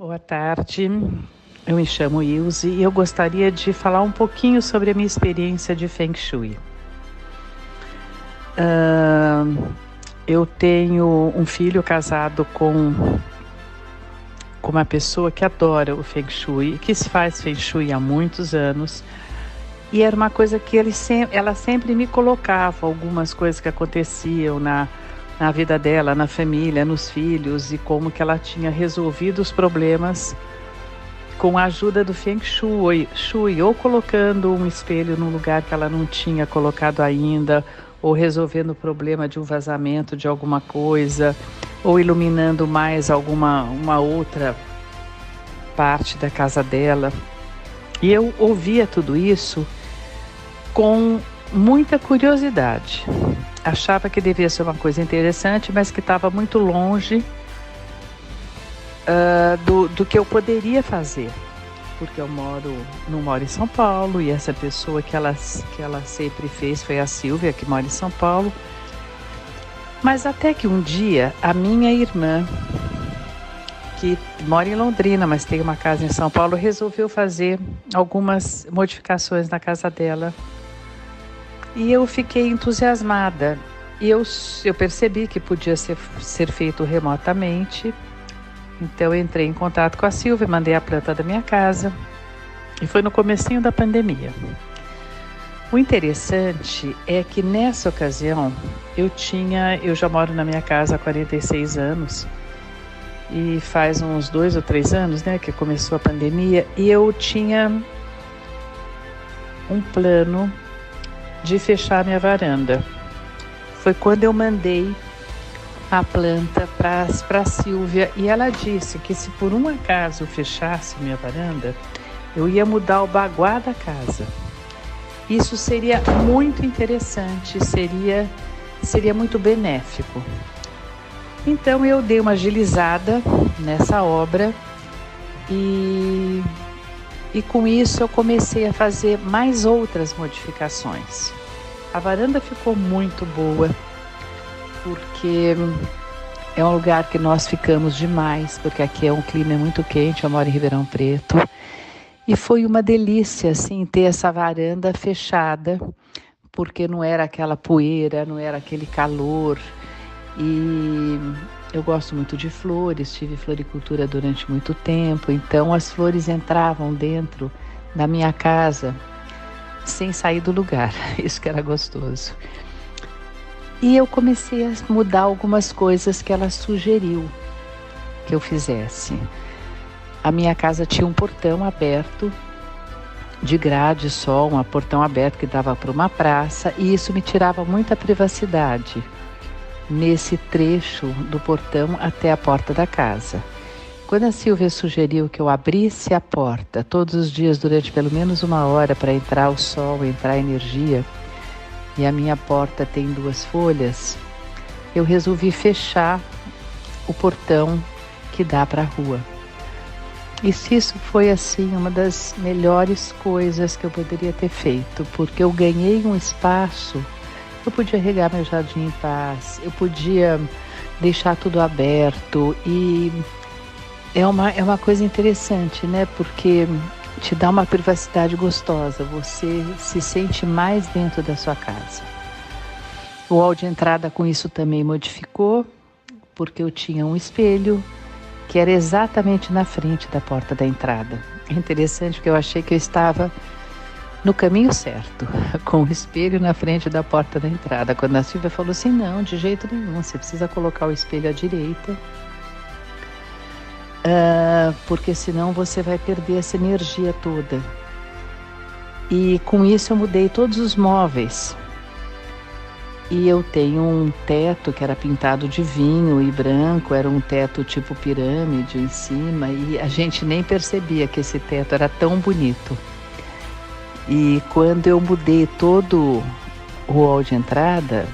Boa tarde, eu me chamo Ilse e eu gostaria de falar um pouquinho sobre a minha experiência de Feng Shui. Eu tenho um filho casado com uma pessoa que adora o Feng Shui, que faz Feng Shui há muitos anos. E era uma coisa que ela sempre me colocava, algumas coisas que aconteciam na vida dela, na família, nos filhos, e como que ela tinha resolvido os problemas com a ajuda do Feng Shui, ou colocando um espelho num lugar que ela não tinha colocado ainda, ou resolvendo o problema de um vazamento de alguma coisa, ou iluminando mais uma outra parte da casa dela. E eu ouvia tudo isso com muita curiosidade. Achava que devia ser uma coisa interessante, mas que estava muito longe do que eu poderia fazer. Porque eu não moro em São Paulo, e essa pessoa que ela sempre fez foi a Silvia, que mora em São Paulo. Mas até que um dia, a minha irmã, que mora em Londrina, mas tem uma casa em São Paulo, resolveu fazer algumas modificações na casa dela. E eu fiquei entusiasmada. E eu percebi que podia ser feito remotamente. Então eu entrei em contato com a Silvia, mandei a planta da minha casa. E foi no comecinho da pandemia. O interessante é que nessa ocasião eu já moro na minha casa há 46 anos. E faz uns 2 ou 3 anos, que começou a pandemia. E eu tinha um plano de fechar minha varanda. Foi quando eu mandei a planta para a Silvia, e ela disse que se por um acaso eu fechasse minha varanda, eu ia mudar o baguá da casa. Isso seria muito interessante, seria muito benéfico. Então eu dei uma agilizada nessa obra e com isso eu comecei a fazer mais outras modificações. A varanda ficou muito boa, porque é um lugar que nós ficamos demais, porque aqui é um clima muito quente, eu moro em Ribeirão Preto. E foi uma delícia, assim, ter essa varanda fechada, porque não era aquela poeira, não era aquele calor. E eu gosto muito de flores, tive floricultura durante muito tempo, então as flores entravam dentro da minha casa sem sair do lugar, isso que era gostoso. E eu comecei a mudar algumas coisas que ela sugeriu que eu fizesse. A minha casa tinha um portão aberto, de grade só, um portão aberto que dava para uma praça, e isso me tirava muita privacidade nesse trecho do portão até a porta da casa. Quando a Silvia sugeriu que eu abrisse a porta todos os dias durante pelo menos 1 hora para entrar o sol, entrar a energia, e a minha porta tem 2 folhas, eu resolvi fechar o portão que dá para a rua. E isso foi assim uma das melhores coisas que eu poderia ter feito, porque eu ganhei um espaço. Eu podia regar meu jardim em paz, eu podia deixar tudo aberto, e é uma coisa interessante, porque te dá uma privacidade gostosa, você se sente mais dentro da sua casa. O hall de entrada com isso também modificou, porque eu tinha um espelho que era exatamente na frente da porta da entrada. É interessante porque eu achei que eu estava no caminho certo, com o espelho na frente da porta da entrada. Quando a Silvia falou assim, não, de jeito nenhum, você precisa colocar o espelho à direita, porque senão você vai perder essa energia toda. E com isso eu mudei todos os móveis. E eu tenho um teto que era pintado de vinho e branco, era um teto tipo pirâmide em cima, e a gente nem percebia que esse teto era tão bonito. E quando eu mudei todo o hall de entrada,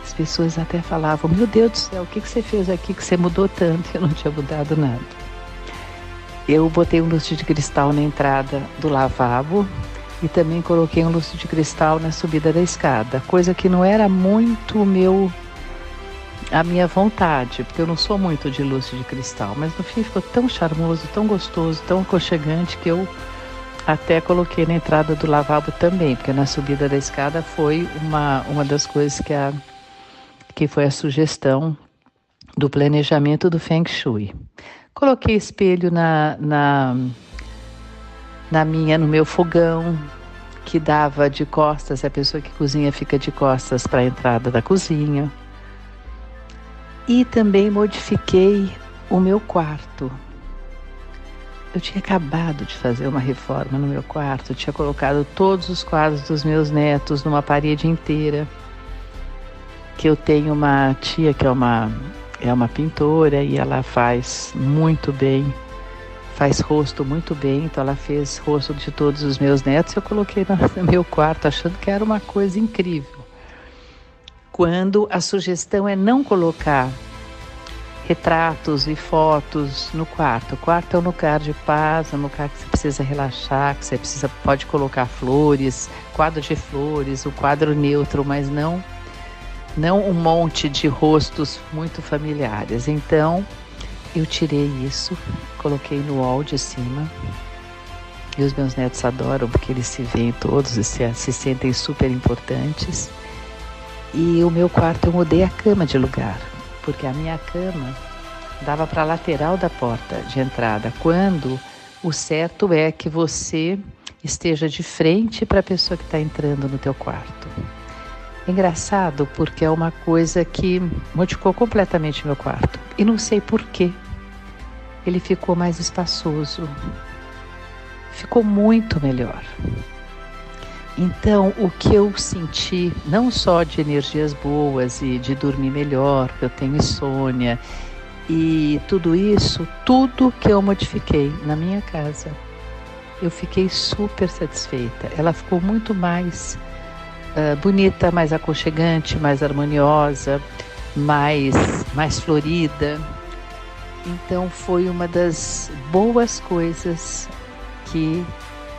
as pessoas até falavam, meu Deus do céu, o que você fez aqui que você mudou tanto? Eu não tinha mudado nada. Eu botei um lustre de cristal na entrada do lavabo e também coloquei um lustre de cristal na subida da escada, coisa que não era muito a minha vontade, porque eu não sou muito de lustre de cristal, mas no fim ficou tão charmoso, tão gostoso, tão aconchegante que eu até coloquei na entrada do lavabo também, porque na subida da escada foi uma das coisas que foi a sugestão do planejamento do Feng Shui. Coloquei espelho no meu fogão, que dava de costas, a pessoa que cozinha fica de costas para a entrada da cozinha. E também modifiquei o meu quarto. Eu tinha acabado de fazer uma reforma no meu quarto, tinha colocado todos os quadros dos meus netos numa parede inteira, que eu tenho uma tia que é uma pintora e ela faz muito bem, faz rosto muito bem, então ela fez rosto de todos os meus netos e eu coloquei no meu quarto achando que era uma coisa incrível. Quando a sugestão é não colocar retratos e fotos no quarto. O quarto é um lugar de paz, é um lugar que você precisa relaxar, que você pode colocar flores, quadro de flores, o quadro neutro, mas não um monte de rostos muito familiares. Então, eu tirei isso, coloquei no wall de cima. E os meus netos adoram, porque eles se veem todos e se sentem super importantes. E o meu quarto eu mudei a cama de lugar, porque a minha cama dava para a lateral da porta de entrada, quando o certo é que você esteja de frente para a pessoa que está entrando no teu quarto. É engraçado, porque é uma coisa que modificou completamente meu quarto. E não sei por quê. Ele ficou mais espaçoso. Ficou muito melhor. Então, o que eu senti, não só de energias boas e de dormir melhor, porque eu tenho insônia, e tudo isso, tudo que eu modifiquei na minha casa, eu fiquei super satisfeita. Ela ficou muito mais bonita, mais aconchegante, mais harmoniosa, mais florida. Então, foi uma das boas coisas que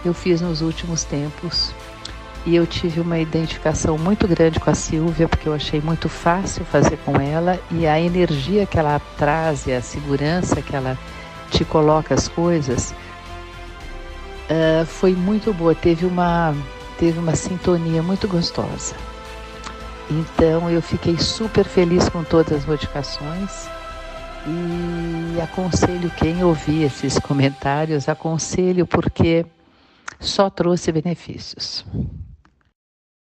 eu fiz nos últimos tempos. E eu tive uma identificação muito grande com a Silvia, porque eu achei muito fácil fazer com ela, e a energia que ela traz e a segurança que ela te coloca as coisas foi muito boa, teve uma sintonia muito gostosa. Então eu fiquei super feliz com todas as modificações e aconselho quem ouvir esses comentários, aconselho porque só trouxe benefícios.